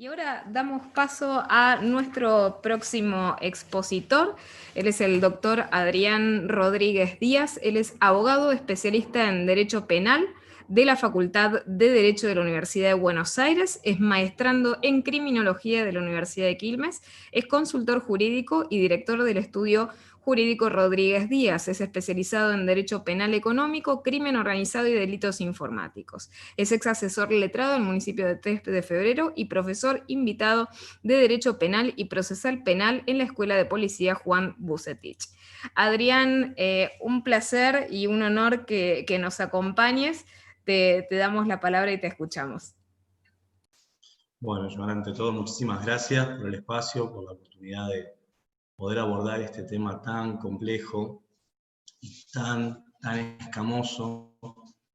Y ahora damos paso a nuestro próximo expositor. Él es el doctor Adrián Rodríguez Díaz. Él es abogado especialista en Derecho Penal de la Facultad de Derecho de la Universidad de Buenos Aires. Es maestrando en Criminología de la Universidad de Quilmes. Es consultor jurídico y director del estudio jurídico Rodríguez Díaz. Es especializado en Derecho Penal Económico, Crimen Organizado y Delitos Informáticos. Es ex asesor letrado del municipio de 3 de Febrero y profesor invitado de Derecho Penal y Procesal Penal en la Escuela de Policía Juan Bucetich. Adrián, un placer y un honor que nos acompañes. Te damos la palabra y te escuchamos. Bueno, Joana, ante todo, muchísimas gracias por el espacio, por la oportunidad de poder abordar este tema tan complejo y tan escamoso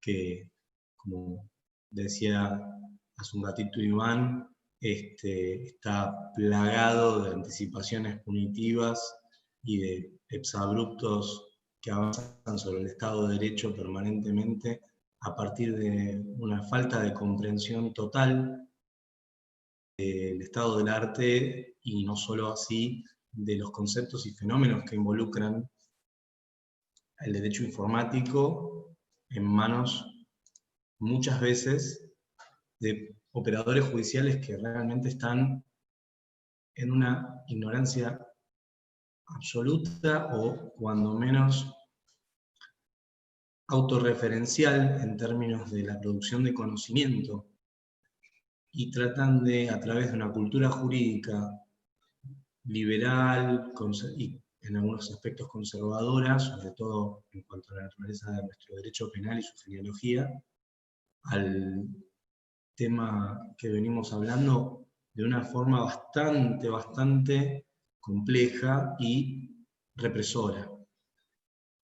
que, como decía hace un ratito Iván, está plagado de anticipaciones punitivas y de exabruptos que avanzan sobre el Estado de Derecho permanentemente a partir de una falta de comprensión total del estado del arte y no solo así de los conceptos y fenómenos que involucran el derecho informático en manos muchas veces de operadores judiciales que realmente están en una ignorancia absoluta o cuando menos autorreferencial en términos de la producción de conocimiento y tratan de, a través de una cultura jurídica liberal y en algunos aspectos conservadora, sobre todo en cuanto a la naturaleza de nuestro derecho penal y su genealogía, al tema que venimos hablando de una forma bastante compleja y represora.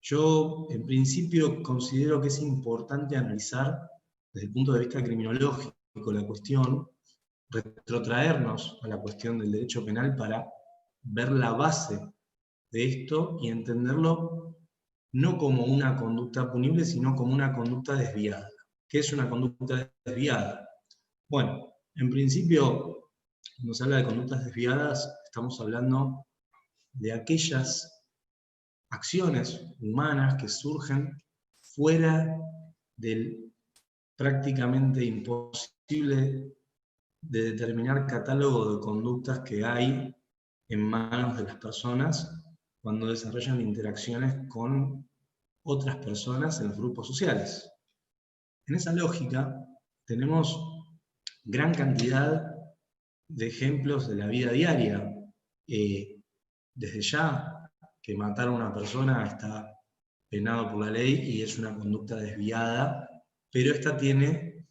Yo, en principio, considero que es importante analizar desde el punto de vista criminológico la cuestión, retrotraernos a la cuestión del derecho penal para ver la base de esto y entenderlo no como una conducta punible, sino como una conducta desviada. ¿Qué es una conducta desviada? Bueno, en principio, cuando se habla de conductas desviadas, estamos hablando de aquellas acciones humanas que surgen fuera del prácticamente imposible de determinar catálogo de conductas que hay en manos de las personas cuando desarrollan interacciones con otras personas en los grupos sociales. En esa lógica tenemos gran cantidad de ejemplos de la vida diaria. Desde ya que matar a una persona está penado por la ley y es una conducta desviada, pero esta tiene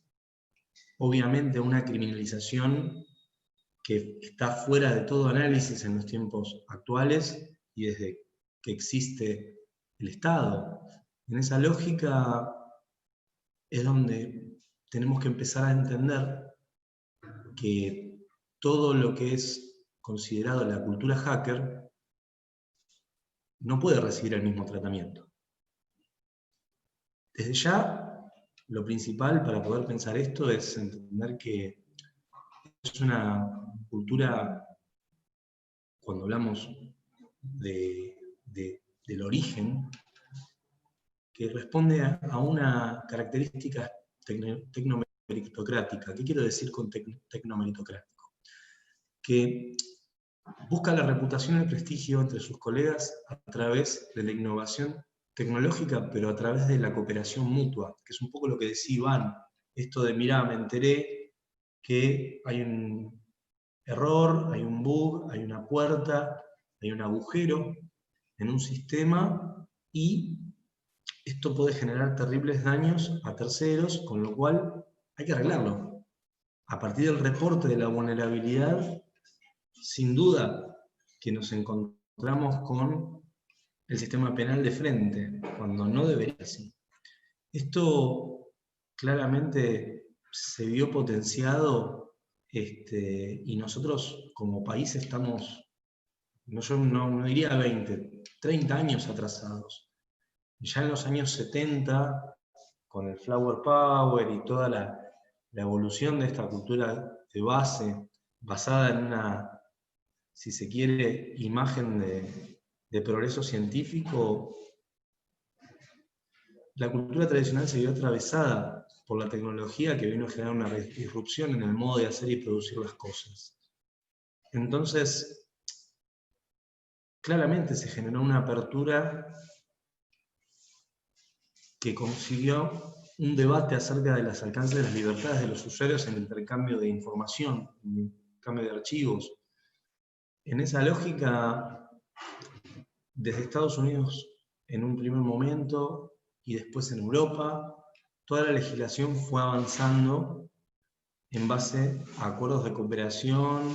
obviamente una criminalización que está fuera de todo análisis en los tiempos actuales y desde que existe el Estado. En esa lógica es donde tenemos que empezar a entender que todo lo que es considerado la cultura hacker no puede recibir el mismo tratamiento. Desde ya, lo principal para poder pensar esto es entender que es una cultura, cuando hablamos del origen, que responde a una característica tecnomeritocrática. ¿Qué quiero decir con tecnomeritocrático? Que busca la reputación y el prestigio entre sus colegas a través de la innovación tecnológica, pero a través de la cooperación mutua, que es un poco lo que decía Iván, esto de, mira, me enteré que hay un error, hay un bug, hay una puerta, hay un agujero en un sistema y esto puede generar terribles daños a terceros, con lo cual hay que arreglarlo. A partir del reporte de la vulnerabilidad, sin duda que nos encontramos con el sistema penal de frente, cuando no debería ser. Esto claramente se vio potenciado y nosotros como país estamos, yo no diría 20, 30 años atrasados. Ya en los años 70, con el Flower Power y toda la evolución de esta cultura de base basada en una, si se quiere, imagen de progreso científico, la cultura tradicional se vio atravesada por la tecnología que vino a generar una disrupción en el modo de hacer y producir las cosas. Entonces, claramente se generó una apertura que consiguió un debate acerca de los alcances de las libertades de los usuarios en el intercambio de información, en el intercambio de archivos. En esa lógica, desde Estados Unidos en un primer momento y después en Europa, toda la legislación fue avanzando en base a acuerdos de cooperación,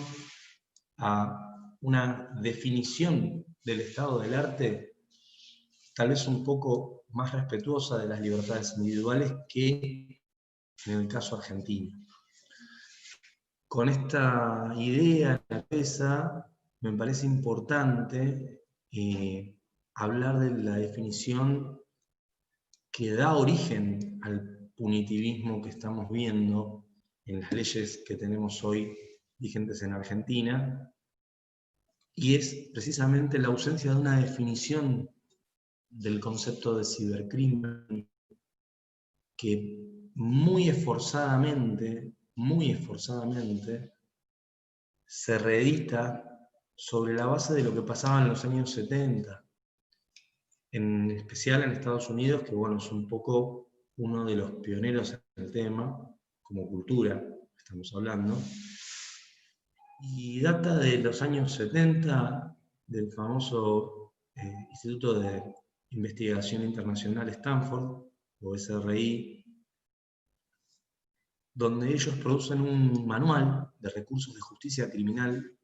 a una definición del estado del arte tal vez un poco más respetuosa de las libertades individuales que en el caso argentino. Con esta idea en la cabeza, me parece importante hablar de la definición que da origen al punitivismo que estamos viendo en las leyes que tenemos hoy vigentes en Argentina, y es precisamente la ausencia de una definición del concepto de cibercrimen que muy esforzadamente se reedita sobre la base de lo que pasaba en los años 70, en especial en Estados Unidos, que bueno, es un poco uno de los pioneros en el tema, como cultura, estamos hablando, y data de los años 70, del famoso Instituto de Investigación Internacional Stanford, o SRI, donde ellos producen un manual de recursos de justicia criminal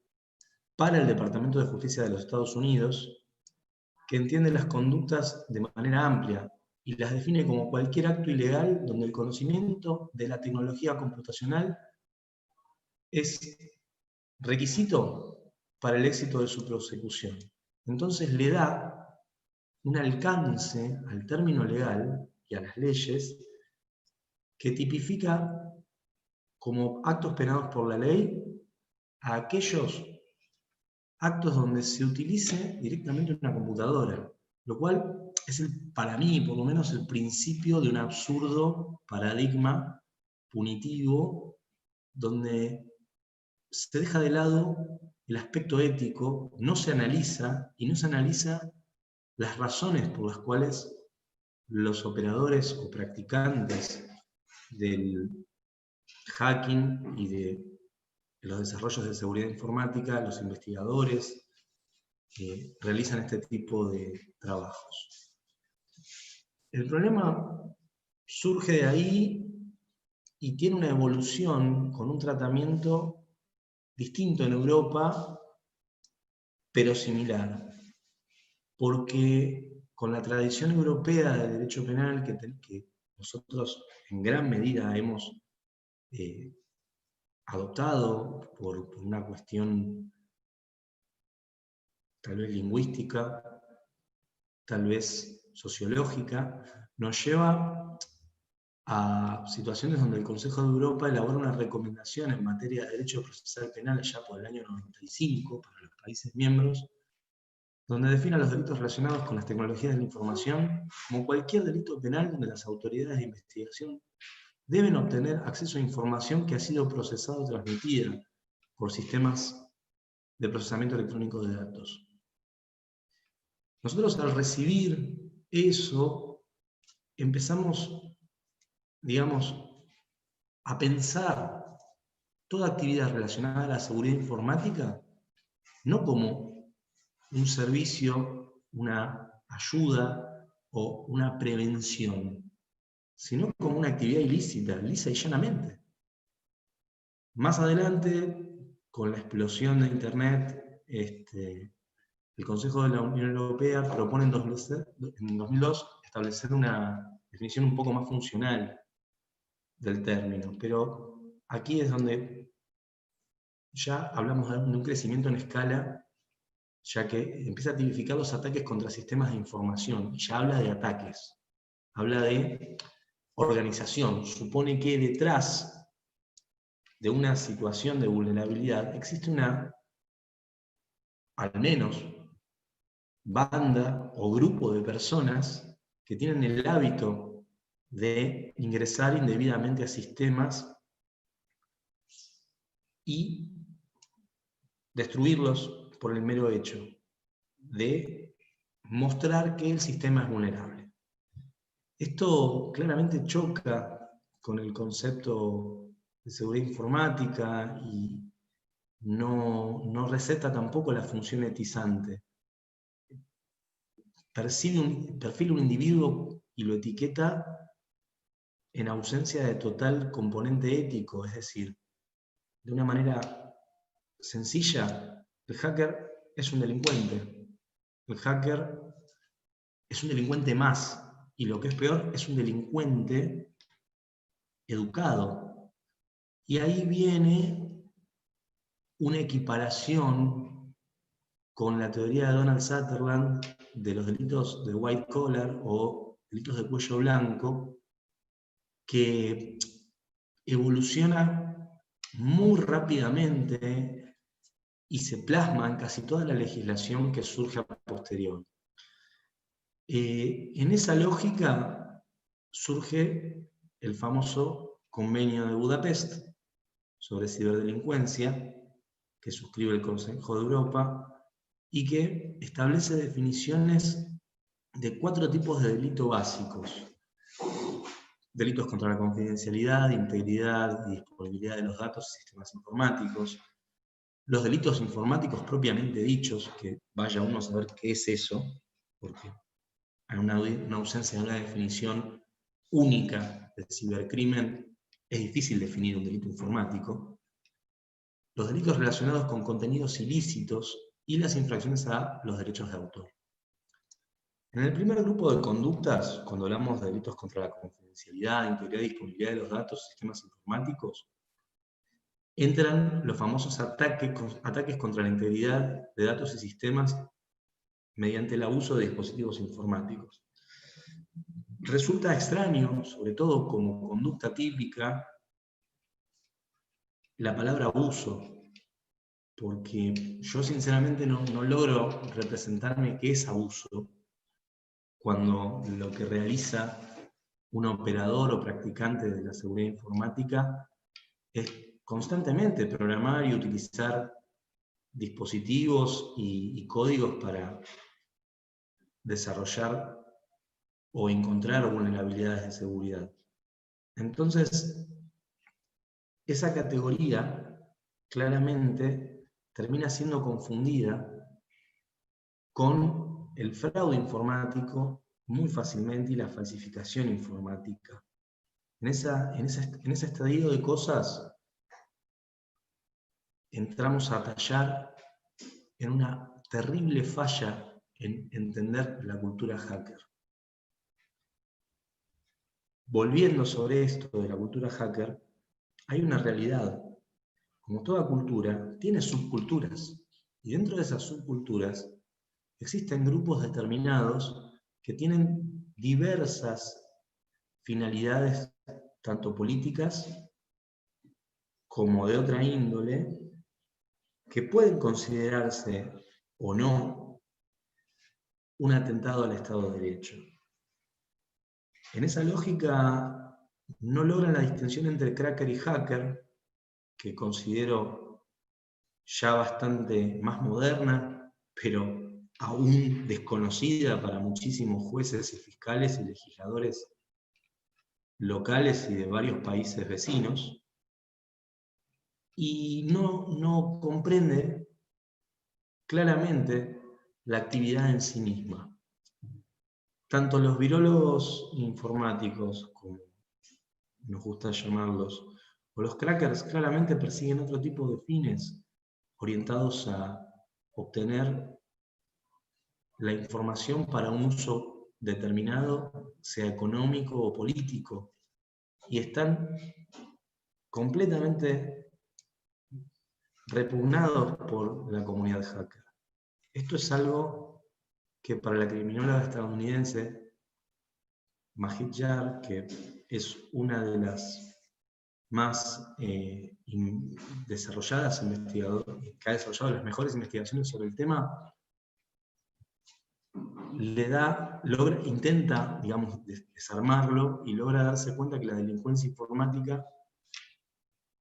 para el Departamento de Justicia de los Estados Unidos, que entiende las conductas de manera amplia y las define como cualquier acto ilegal donde el conocimiento de la tecnología computacional es requisito para el éxito de su prosecución. Entonces le da un alcance al término legal y a las leyes que tipifica como actos penados por la ley a aquellos actos donde se utilice directamente una computadora, lo cual es, para mí, por lo menos, el principio de un absurdo paradigma punitivo donde se deja de lado el aspecto ético, no se analiza las razones por las cuales los operadores o practicantes del hacking y de los desarrollos de seguridad informática, los investigadores, realizan este tipo de trabajos. El problema surge de ahí y tiene una evolución con un tratamiento distinto en Europa, pero similar. Porque con la tradición europea de derecho penal que nosotros en gran medida hemos adoptado por una cuestión tal vez lingüística, tal vez sociológica, nos lleva a situaciones donde el Consejo de Europa elabora una recomendación en materia de derecho procesal penal ya por el año 95 para los países miembros, donde define los delitos relacionados con las tecnologías de la información como cualquier delito penal donde las autoridades de investigación deben obtener acceso a información que ha sido procesada o transmitida por sistemas de procesamiento electrónico de datos. Nosotros al recibir eso empezamos, digamos, a pensar toda actividad relacionada a la seguridad informática no como un servicio, una ayuda o una prevención, sino como una actividad ilícita, lisa y llanamente. Más adelante, con la explosión de Internet, el Consejo de la Unión Europea propone en 2002 establecer una definición un poco más funcional del término, pero aquí es donde ya hablamos de un crecimiento en escala, ya que empieza a tipificar los ataques contra sistemas de información, y ya habla de ataques, habla de organización, supone que detrás de una situación de vulnerabilidad, existe una, al menos, banda o grupo de personas que tienen el hábito de ingresar indebidamente a sistemas y destruirlos por el mero hecho de mostrar que el sistema es vulnerable. Esto claramente choca con el concepto de seguridad informática y no receta tampoco la función etizante. Perfila un individuo y lo etiqueta en ausencia de total componente ético, es decir, de una manera sencilla, el hacker es un delincuente. El hacker es un delincuente más, y lo que es peor, es un delincuente educado. Y ahí viene una equiparación con la teoría de Donald Sutherland de los delitos de white collar o delitos de cuello blanco, que evoluciona muy rápidamente y se plasma en casi toda la legislación que surge a posteriori. En esa lógica surge el famoso Convenio de Budapest sobre ciberdelincuencia, que suscribe el Consejo de Europa y que establece definiciones de 4 tipos de delitos básicos. Delitos contra la confidencialidad, integridad y disponibilidad de los datos y sistemas informáticos. Los delitos informáticos propiamente dichos, que vaya uno a saber qué es eso, porque hay una ausencia de una definición única del cibercrimen, es difícil definir un delito informático. Los delitos relacionados con contenidos ilícitos y las infracciones a los derechos de autor. En el primer grupo de conductas, cuando hablamos de delitos contra la confidencialidad, integridad y disponibilidad de los datos y sistemas informáticos, entran los famosos ataques contra la integridad de datos y sistemas mediante el abuso de dispositivos informáticos. Resulta extraño, sobre todo como conducta típica, la palabra abuso, porque yo sinceramente no logro representarme qué es abuso cuando lo que realiza un operador o practicante de la seguridad informática es constantemente programar y utilizar dispositivos y códigos para desarrollar o encontrar vulnerabilidades de seguridad. Entonces, esa categoría claramente termina siendo confundida con el fraude informático muy fácilmente y la falsificación informática. En ese estadio de cosas entramos a tallar en una terrible falla en entender la cultura hacker. Volviendo sobre esto de la cultura hacker, hay una realidad. Como toda cultura, tiene subculturas. Y dentro de esas subculturas existen grupos determinados que tienen diversas finalidades, tanto políticas como de otra índole, que pueden considerarse o no un atentado al Estado de Derecho. En esa lógica no logran la distinción entre cracker y hacker, que considero ya bastante más moderna, pero aún desconocida para muchísimos jueces y fiscales y legisladores locales y de varios países vecinos, y no comprende claramente la actividad en sí misma. Tanto los virólogos informáticos, como nos gusta llamarlos, o los crackers claramente persiguen otro tipo de fines orientados a obtener la información para un uso determinado, sea económico o político, y están completamente repugnados por la comunidad hacker. Esto es algo que para la criminóloga estadounidense Majid Yar, que es una de las más desarrolladas, que ha desarrollado las mejores investigaciones sobre el tema, intenta, digamos, desarmarlo y logra darse cuenta que la delincuencia informática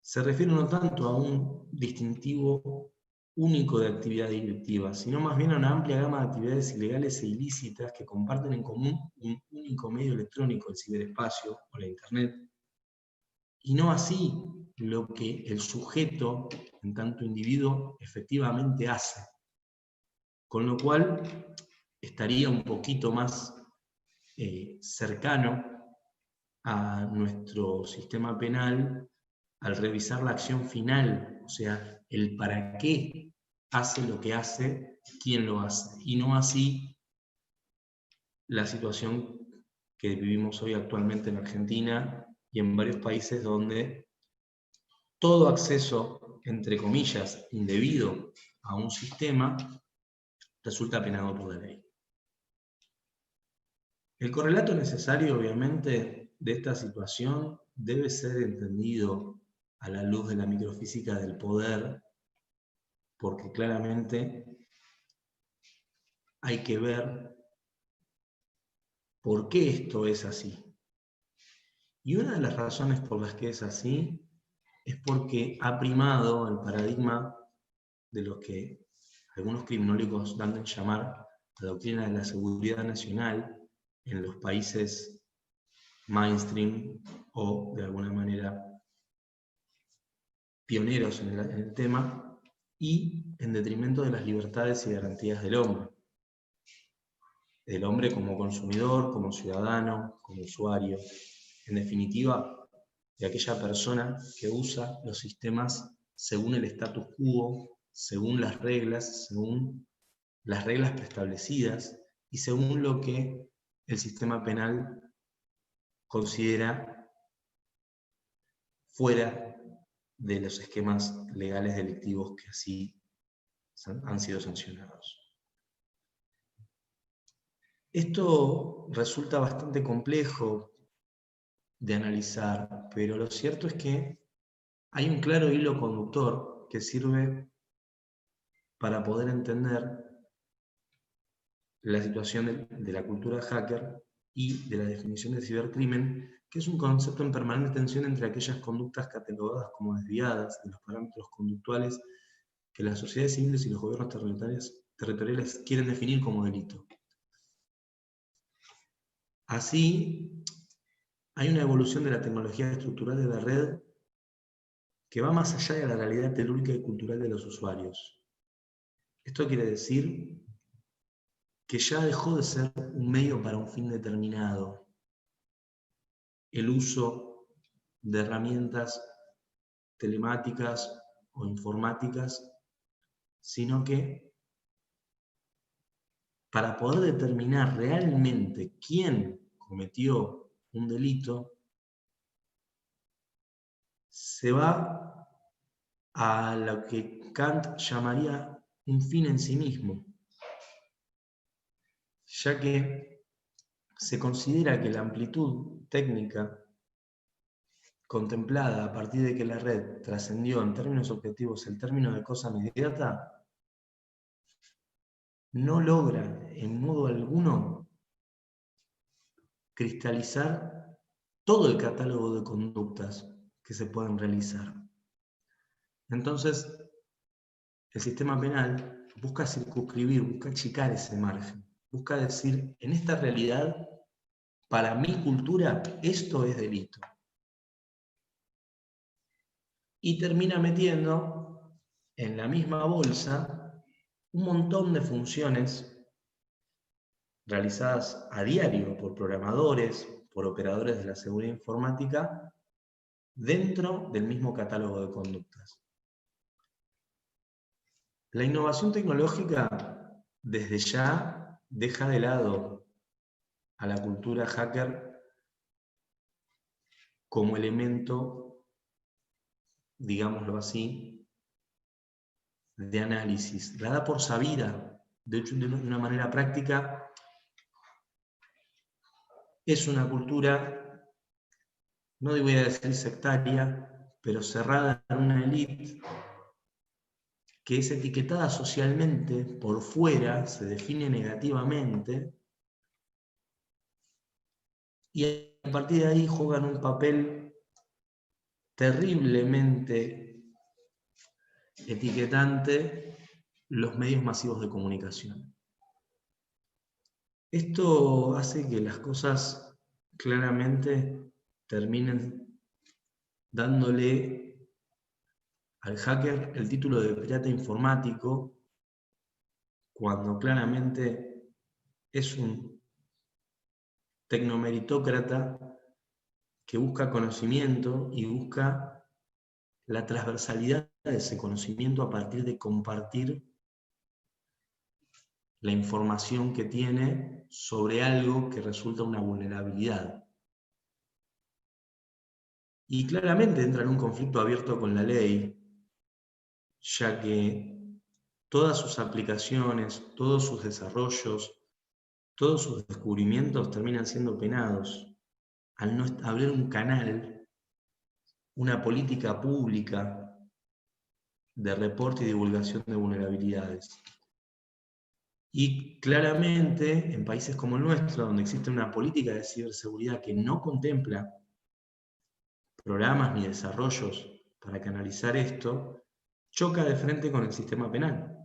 se refiere no tanto a un distintivo único de actividad delictiva, sino más bien a una amplia gama de actividades ilegales e ilícitas que comparten en común un único medio electrónico, el ciberespacio o la Internet, y no así lo que el sujeto, en tanto individuo, efectivamente hace. Con lo cual, estaría un poquito más cercano a nuestro sistema penal al revisar la acción final, o sea, el para qué hace lo que hace, quién lo hace, y no así la situación que vivimos hoy actualmente en Argentina y en varios países donde todo acceso, entre comillas, indebido a un sistema resulta penado por la ley. El correlato necesario, obviamente, de esta situación debe ser entendido a la luz de la microfísica del poder, porque claramente hay que ver por qué esto es así. Y una de las razones por las que es así es porque ha primado el paradigma de lo que algunos criminólogos dan en llamar la doctrina de la seguridad nacional en los países mainstream o, de alguna manera, pioneros en el tema, y en detrimento de las libertades y garantías del hombre como consumidor, como ciudadano, como usuario, en definitiva, de aquella persona que usa los sistemas según el status quo, según las reglas preestablecidas y según lo que el sistema penal considera fuera de los esquemas legales delictivos que así han sido sancionados. Esto resulta bastante complejo de analizar, pero lo cierto es que hay un claro hilo conductor que sirve para poder entender la situación de la cultura hacker y de la definición de cibercrimen, que es un concepto en permanente tensión entre aquellas conductas catalogadas como desviadas de los parámetros conductuales que las sociedades civiles y los gobiernos territoriales quieren definir como delito. Así, hay una evolución de la tecnología estructural de la red que va más allá de la realidad telúrica y cultural de los usuarios. Esto quiere decir que ya dejó de ser un medio para un fin determinado, el uso de herramientas telemáticas o informáticas, sino que para poder determinar realmente quién cometió un delito, se va a lo que Kant llamaría un fin en sí mismo, ya que se considera que la amplitud técnica contemplada a partir de que la red trascendió en términos objetivos el término de cosa inmediata, no logra en modo alguno cristalizar todo el catálogo de conductas que se pueden realizar. Entonces, el sistema penal busca circunscribir, busca achicar ese margen, busca decir, en esta realidad, para mi cultura, esto es delito. Y termina metiendo en la misma bolsa un montón de funciones realizadas a diario por programadores, por operadores de la seguridad informática, dentro del mismo catálogo de conductas. La innovación tecnológica desde ya deja de lado a la cultura hacker como elemento, digámoslo así, de análisis. La da por sabida, de hecho, de una manera práctica. Es una cultura, no voy a decir sectaria, pero cerrada en una élite que es etiquetada socialmente, por fuera, se define negativamente, y a partir de ahí juegan un papel terriblemente etiquetante los medios masivos de comunicación. Esto hace que las cosas claramente terminen dándole al hacker el título de pirata informático, cuando claramente es un tecnomeritócrata que busca conocimiento y busca la transversalidad de ese conocimiento a partir de compartir la información que tiene sobre algo que resulta una vulnerabilidad. Y claramente entra en un conflicto abierto con la ley, ya que todas sus aplicaciones, todos sus desarrollos, todos sus descubrimientos terminan siendo penados al no abrir un canal, una política pública de reporte y divulgación de vulnerabilidades. Y claramente, en países como el nuestro, donde existe una política de ciberseguridad que no contempla programas ni desarrollos para canalizar esto, choca de frente con el sistema penal.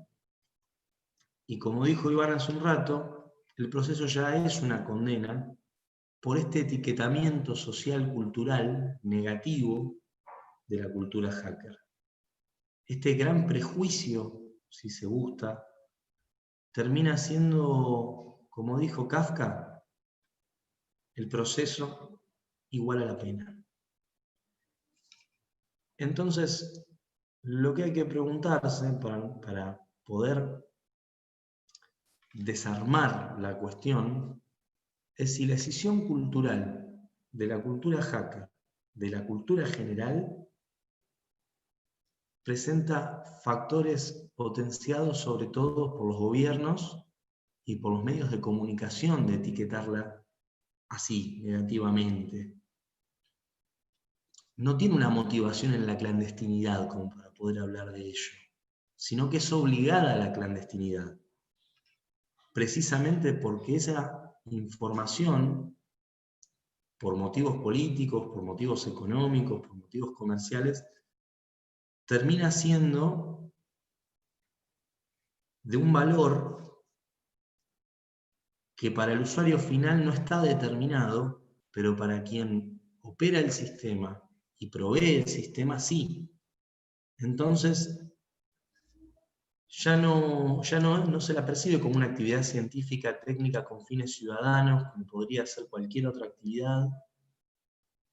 Y como dijo Iván hace un rato, el proceso ya es una condena por este etiquetamiento social cultural negativo de la cultura hacker. Este gran prejuicio, si se gusta, termina siendo, como dijo Kafka, el proceso igual a la pena. Entonces, lo que hay que preguntarse para poder desarmar la cuestión es si la escisión cultural de la cultura hacker, de la cultura general, presenta factores potenciados sobre todo por los gobiernos y por los medios de comunicación de etiquetarla así, negativamente. No tiene una motivación en la clandestinidad como para poder hablar de ello, sino que es obligada a la clandestinidad, precisamente porque esa información, por motivos políticos, por motivos económicos, por motivos comerciales, termina siendo de un valor que para el usuario final no está determinado, pero para quien opera el sistema y provee el sistema sí. Entonces, ya no se la percibe como una actividad científica, técnica con fines ciudadanos, como podría ser cualquier otra actividad,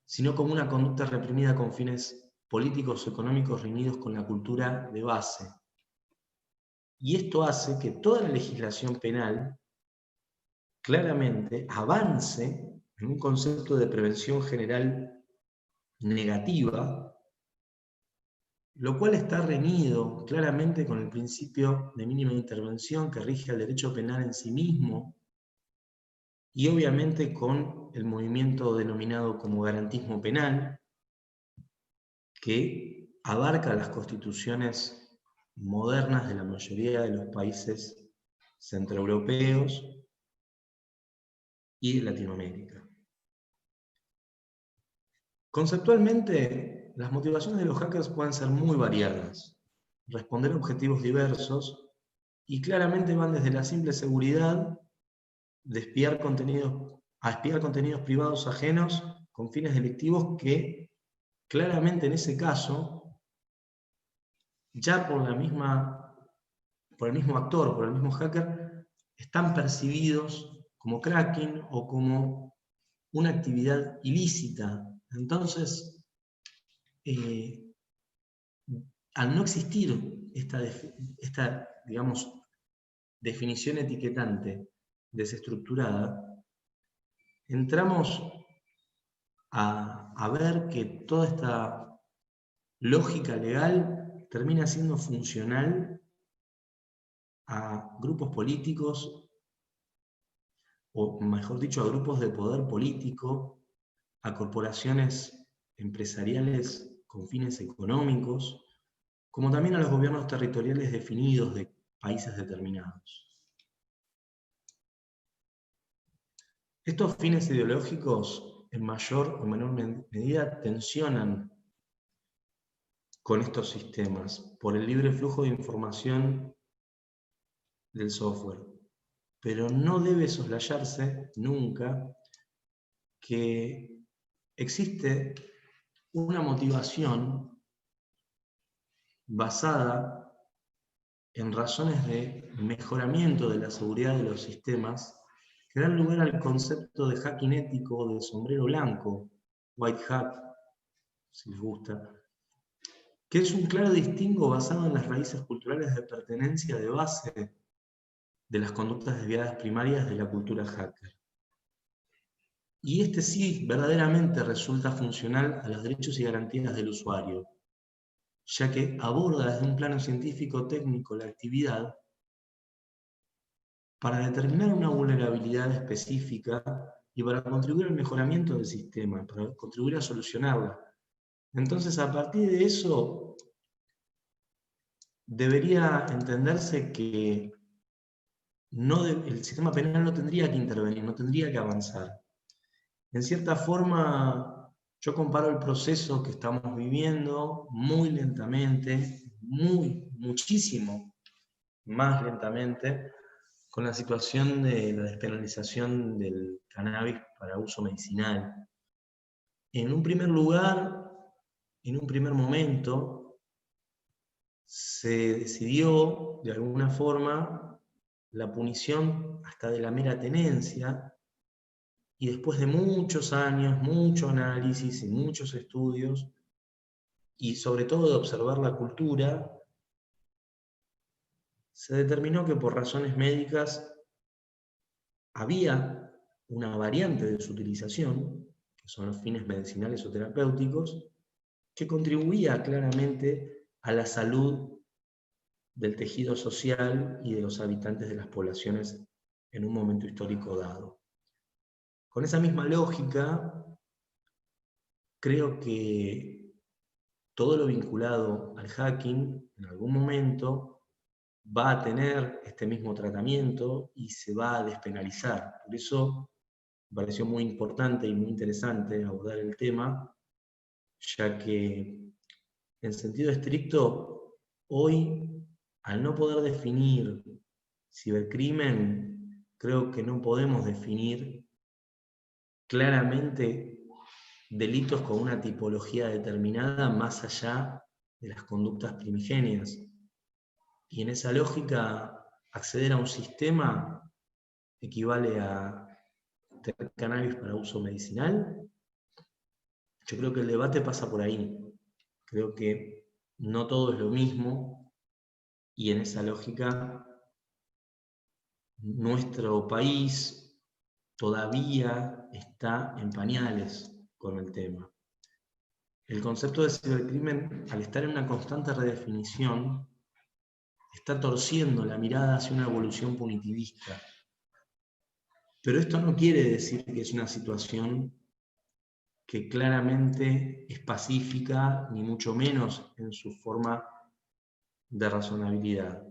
sino como una conducta reprimida con fines políticos o económicos reunidos con la cultura de base. Y esto hace que toda la legislación penal claramente avance en un concepto de prevención general negativa, lo cual está reñido claramente con el principio de mínima intervención que rige al derecho penal en sí mismo, y obviamente con el movimiento denominado como garantismo penal, que abarca las constituciones modernas de la mayoría de los países centroeuropeos y de Latinoamérica. Conceptualmente, las motivaciones de los hackers pueden ser muy variadas, responder a objetivos diversos, y claramente van desde la simple seguridad de espiar contenidos privados ajenos con fines delictivos que claramente en ese caso, ya por el mismo actor, por el mismo hacker, están percibidos como cracking o como una actividad ilícita. Entonces, al no existir esta, digamos, definición etiquetante desestructurada, entramos a ver que toda esta lógica legal termina siendo funcional a grupos políticos, o mejor dicho, a grupos de poder político, a corporaciones empresariales con fines económicos, como también a los gobiernos territoriales definidos de países determinados. Estos fines ideológicos, en mayor o menor medida, tensionan con estos sistemas por el libre flujo de información del software. Pero no debe soslayarse nunca que existe una motivación basada en razones de mejoramiento de la seguridad de los sistemas que dan lugar al concepto de hacking ético de sombrero blanco, white hat, si les gusta, que es un claro distingo basado en las raíces culturales de pertenencia de base de las conductas desviadas primarias de la cultura hacker. Y este sí verdaderamente resulta funcional a los derechos y garantías del usuario, ya que aborda desde un plano científico-técnico la actividad para determinar una vulnerabilidad específica y para contribuir al mejoramiento del sistema, para contribuir a solucionarla. Entonces, a partir de eso, debería entenderse que el sistema penal no tendría que intervenir, no tendría que avanzar. En cierta forma, yo comparo el proceso que estamos viviendo muy lentamente, muchísimo más lentamente, con la situación de la despenalización del cannabis para uso medicinal. En un primer lugar, en un primer momento, se decidió, de alguna forma, la punición hasta de la mera tenencia, y después de muchos años, mucho análisis y muchos estudios, y sobre todo de observar la cultura, se determinó que por razones médicas había una variante de su utilización, que son los fines medicinales o terapéuticos, que contribuía claramente a la salud del tejido social y de los habitantes de las poblaciones en un momento histórico dado. Con esa misma lógica, creo que todo lo vinculado al hacking, en algún momento, va a tener este mismo tratamiento y se va a despenalizar. Por eso me pareció muy importante y muy interesante abordar el tema, ya que en sentido estricto, hoy, al no poder definir cibercrimen, creo que no podemos definir claramente delitos con una tipología determinada más allá de las conductas primigenias. Y en esa lógica, acceder a un sistema equivale a tener cannabis para uso medicinal. Yo creo que el debate pasa por ahí. Creo que no todo es lo mismo, y en esa lógica, nuestro país todavía está en pañales con el tema. El concepto de cibercrimen, al estar en una constante redefinición, está torciendo la mirada hacia una evolución punitivista. Pero esto no quiere decir que es una situación que claramente es pacífica, ni mucho menos en su forma de razonabilidad.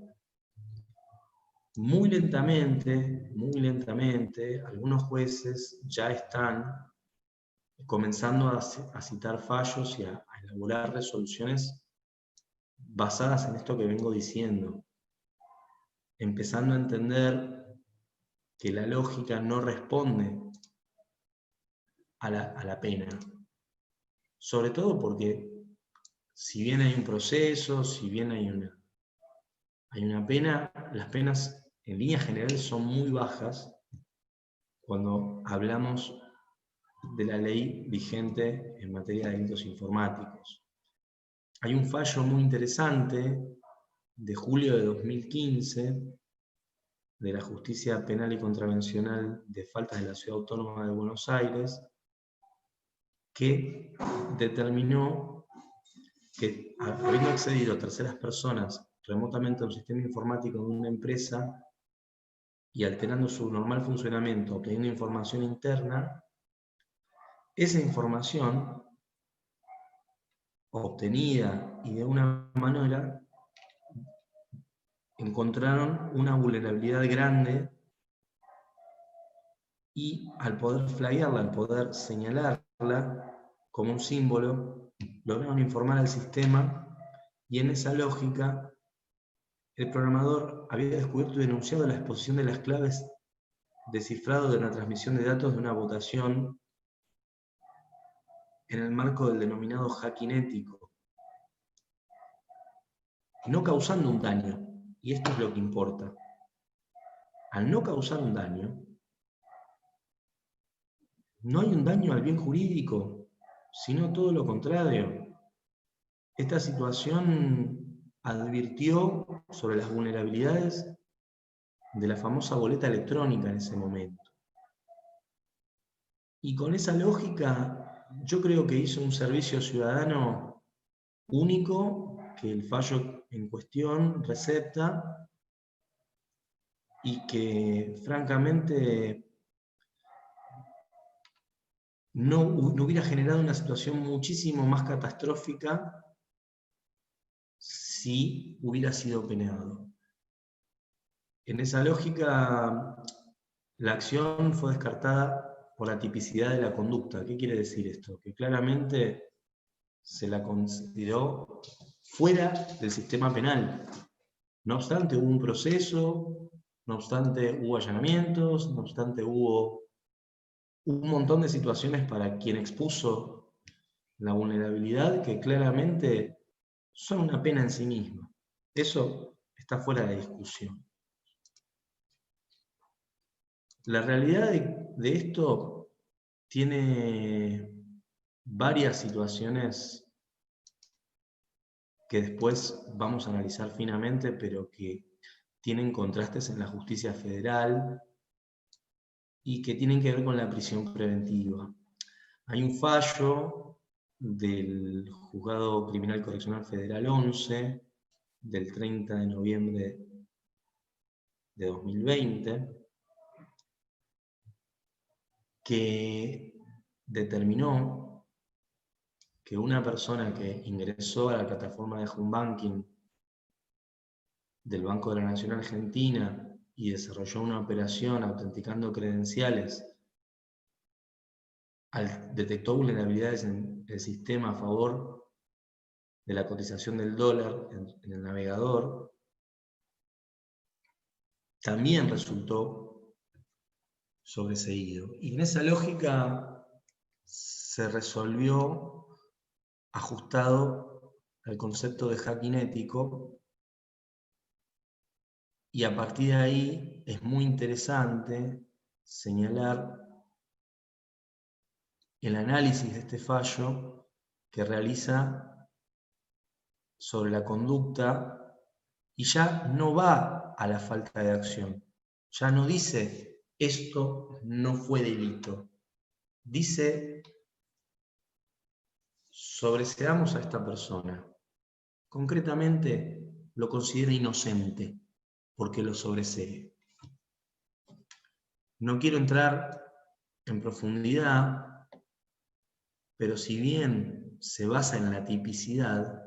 Muy lentamente, algunos jueces ya están comenzando a citar fallos y a elaborar resoluciones basadas en esto que vengo diciendo, empezando a entender que la lógica no responde a la pena. Sobre todo porque, si bien hay un proceso, si bien hay una pena, las penas en líneas generales son muy bajas cuando hablamos de la ley vigente en materia de delitos informáticos. Hay un fallo muy interesante de julio de 2015 de la Justicia Penal y Contravencional de Faltas de la Ciudad Autónoma de Buenos Aires, que determinó que, habiendo accedido a terceras personas remotamente a un sistema informático de una empresa y alterando su normal funcionamiento, obteniendo información interna, esa información obtenida y de una manera encontraron una vulnerabilidad grande y al poder flaguearla, al poder señalarla como un símbolo, lograron informar al sistema y en esa lógica el programador había descubierto y denunciado la exposición de las claves de cifrado de una transmisión de datos de una votación en el marco del denominado hacking ético, no causando un daño, y esto es lo que importa. Al no causar un daño, no hay un daño al bien jurídico, sino todo lo contrario. Esta situación advirtió sobre las vulnerabilidades de la famosa boleta electrónica en ese momento. Y con esa lógica, yo creo que hizo un servicio ciudadano único que el fallo en cuestión recepta y que francamente no hubiera generado una situación muchísimo más catastrófica si hubiera sido penado. En esa lógica, la acción fue descartada por la tipicidad de la conducta. ¿Qué quiere decir esto? Que claramente se la consideró fuera del sistema penal. No obstante, hubo un proceso, no obstante, hubo allanamientos, no obstante, hubo un montón de situaciones para quien expuso la vulnerabilidad que claramente son una pena en sí misma. Eso está fuera de discusión. La realidad de esto tiene varias situaciones que después vamos a analizar finamente, pero que tienen contrastes en la justicia federal y que tienen que ver con la prisión preventiva. Hay un fallo del Juzgado Criminal Correccional Federal 11 del 30 de noviembre de 2020 que determinó que una persona que ingresó a la plataforma de home banking del Banco de la Nación Argentina y desarrolló una operación autenticando credenciales, detectó vulnerabilidades en el sistema a favor de la cotización del dólar en el navegador, también resultó sobreseído. Y en esa lógica se resolvió ajustado al concepto de hacking ético, y a partir de ahí es muy interesante señalar el análisis de este fallo que realiza sobre la conducta y ya no va a la falta de acción, ya no dice esto no fue delito, dice sobreseamos a esta persona, concretamente lo considera inocente porque lo sobresee. No quiero entrar en profundidad, pero si bien se basa en la tipicidad,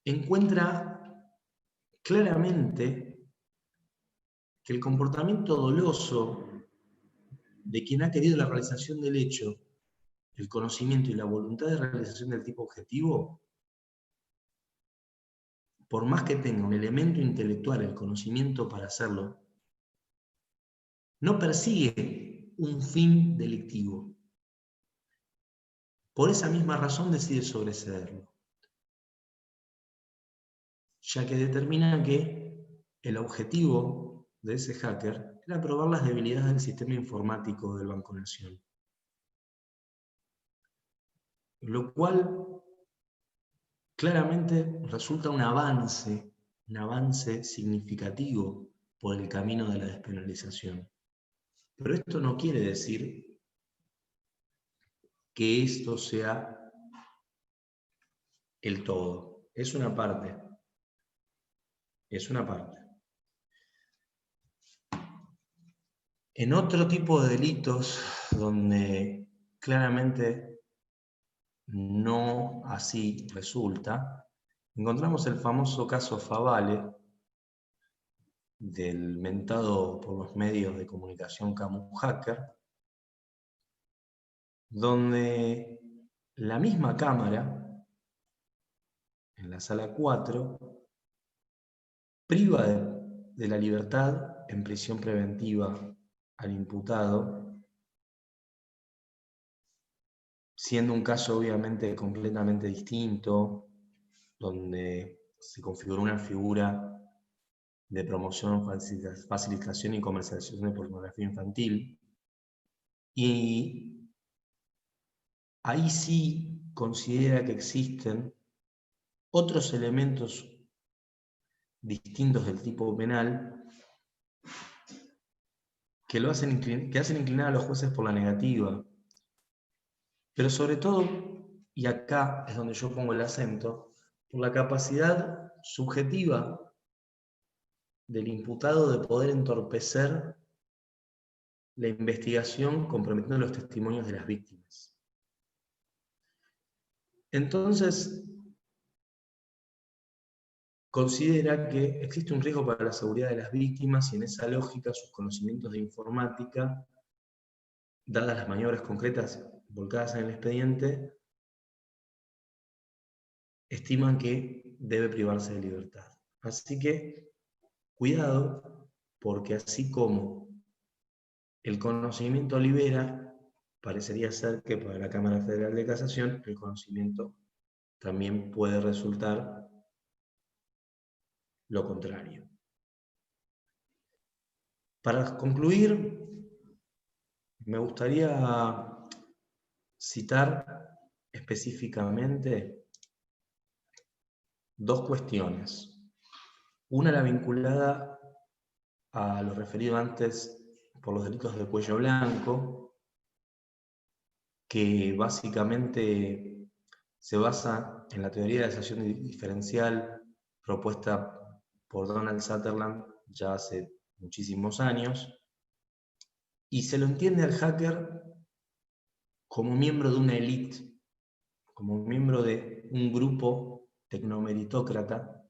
encuentra claramente que el comportamiento doloso de quien ha querido la realización del hecho, el conocimiento y la voluntad de realización del tipo objetivo, por más que tenga un elemento intelectual, el conocimiento para hacerlo, no persigue un fin delictivo. Por esa misma razón decide sobreseerlo, ya que determina que el objetivo de ese hacker era probar las debilidades del sistema informático del Banco Nación. Lo cual claramente resulta un avance significativo por el camino de la despenalización. Pero esto no quiere decir que esto sea el todo. Es una parte. Es una parte. En otro tipo de delitos donde claramente no así resulta, encontramos el famoso caso Favale, del mentado por los medios de comunicación Camus Hacker, donde la misma cámara, en la sala 4, priva de la libertad en prisión preventiva al imputado, siendo un caso obviamente completamente distinto, donde se configuró una figura de promoción, facilitación y comercialización de pornografía infantil. Y ahí sí considera que existen otros elementos distintos del tipo penal que hacen inclinar a los jueces por la negativa. Pero sobre todo, y acá es donde yo pongo el acento, por la capacidad subjetiva del imputado de poder entorpecer la investigación comprometiendo los testimonios de las víctimas. Entonces, considera que existe un riesgo para la seguridad de las víctimas y en esa lógica sus conocimientos de informática, dadas las maniobras concretas volcadas en el expediente, estiman que debe privarse de libertad. Así que, cuidado, porque así como el conocimiento libera, parecería ser que para la Cámara Federal de Casación el conocimiento también puede resultar lo contrario. Para concluir, me gustaría citar específicamente dos cuestiones. Una la vinculada a lo referido antes por los delitos de cuello blanco, que básicamente se basa en la teoría de asociación diferencial propuesta por Donald Sutherland ya hace muchísimos años, y se lo entiende al hacker como miembro de una élite, como miembro de un grupo tecnomeritócrata,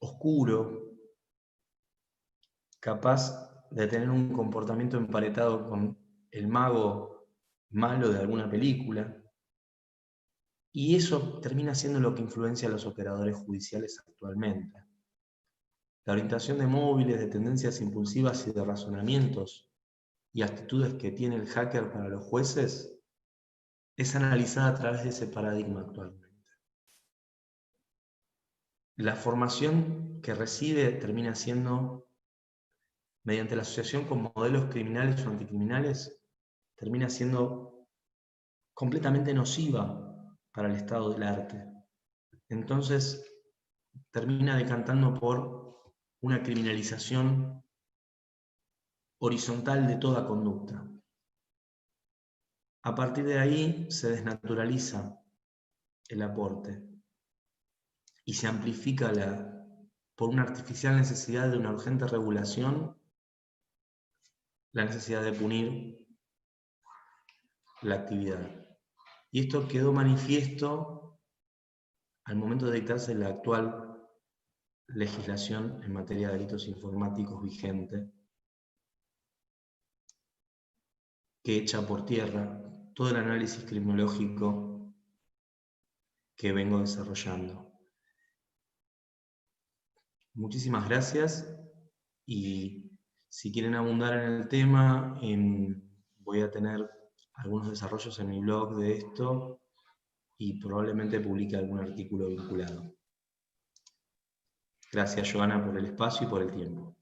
oscuro, capaz de tener un comportamiento emparetado con el mago malo de alguna película, y eso termina siendo lo que influencia a los operadores judiciales actualmente. La orientación de móviles, de tendencias impulsivas y de razonamientos y actitudes que tiene el hacker para los jueces es analizada a través de ese paradigma actualmente. La formación que recibe termina siendo, mediante la asociación con modelos criminales o anticriminales, termina siendo completamente nociva para el estado del arte. Entonces, termina decantando por una criminalización horizontal de toda conducta. A partir de ahí se desnaturaliza el aporte y se amplifica por una artificial necesidad de una urgente regulación, la necesidad de punir la actividad. Y esto quedó manifiesto al momento de dictarse la actual legislación en materia de delitos informáticos vigente, que echa por tierra todo el análisis criminológico que vengo desarrollando. Muchísimas gracias, y si quieren abundar en el tema, voy a tener algunos desarrollos en mi blog de esto y probablemente publique algún artículo vinculado. Gracias, Joana, por el espacio y por el tiempo.